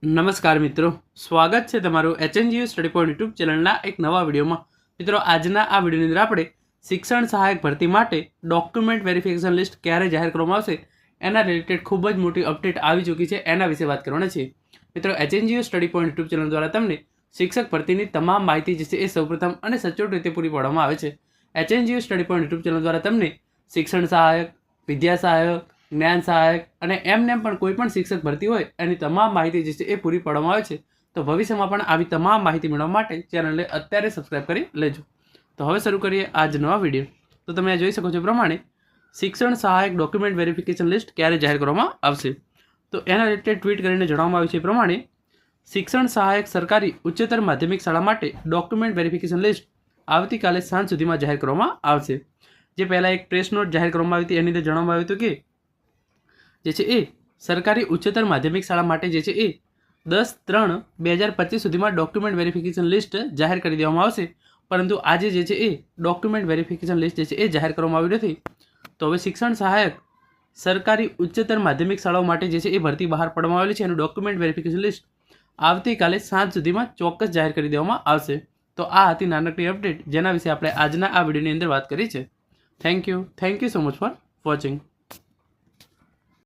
નમસ્કાર મિત્રો, સ્વાગત છે તમારું HNGU સ્ટડી પોઈન્ટ યુટ્યુબ ચેનલના એક નવા વિડીયોમાં. મિત્રો, આજના આ વિડીયોની અંદર આપણે શિક્ષણ સહાયક ભરતી માટે ડોક્યુમેન્ટ વેરિફિકેશન લિસ્ટ ક્યારે જાહેર કરવામાં આવશે એના રિલેટેડ ખૂબ જ મોટી અપડેટ આવી ચૂકી છે, એના વિશે વાત કરવાના છે. મિત્રો, HNGU study point YouTube channel દ્વારા તમને શિક્ષક ભરતીની તમામ માહિતી જે છે એ સૌપ્રથમ અને સચોટ રીતે પૂરી પાડવામાં આવે છે. HNGU study point YouTube channel દ્વારા તમને શિક્ષણ સહાયક, વિદ્યા સહાયક, જ્ઞાન સહાયક અને એમને પણ કોઈ પણ શિક્ષક ભરતી હોય એની તમામ માહિતી જે છે એ પૂરી પાડવામાં આવે છે. તો ભવિષ્યમાં પણ આવી તમામ માહિતી મેળવવા માટે ચેનલને અત્યારે સબસ્ક્રાઇબ કરી લેજો. તો હવે શરૂ કરીએ આજ નવા વિડીયો. તો તમે જોઈ શકો છો પ્રમાણે શિક્ષણ સહાયક ડોક્યુમેન્ટ વેરિફિકેશન લિસ્ટ ક્યારે જાહેર કરવામાં આવશે. તો એના રિલેટેડ ટ્વીટ કરીને જણાવવામાં આવ્યું છે પ્રમાણે શિક્ષણ સહાયક સરકારી ઉચ્ચતર માધ્યમિક શાળા માટે ડોક્યુમેન્ટ વેરિફિકેશન લિસ્ટ આવતીકાલે સાંજ સુધીમાં જાહેર કરવામાં આવશે. જે પહેલાં એક પ્રેસ નોટ જાહેર કરવામાં આવી હતી એની અંદર જણાવવામાં આવ્યું હતું કે જે છે એ સરકારી ઉચ્ચતર માધ્યમિક શાળા માટે જે છે એ 10/3/2025 સુધીમાં ડોક્યુમેન્ટ વેરિફિકેશન લિસ્ટ જાહેર કરી દેવામાં આવશે. પરંતુ આજે જે છે એ ડોક્યુમેન્ટ વેરિફિકેશન લિસ્ટ જે છે એ જાહેર કરવામાં આવ્યું નથી. તો હવે શિક્ષણ સહાયક સરકારી ઉચ્ચતર માધ્યમિક શાળાઓ માટે જે છે એ ભરતી બહાર પાડવામાં આવેલી છે એનું ડોક્યુમેન્ટ વેરિફિકેશન લિસ્ટ આવતીકાલે સાંજ સુધીમાં ચોક્કસ જાહેર કરી દેવામાં આવશે. તો આ હતી નાનકડી અપડેટ જેના વિશે આપણે આજના આ વિડીયોની અંદર વાત કરી છે. Thank you so much for watching.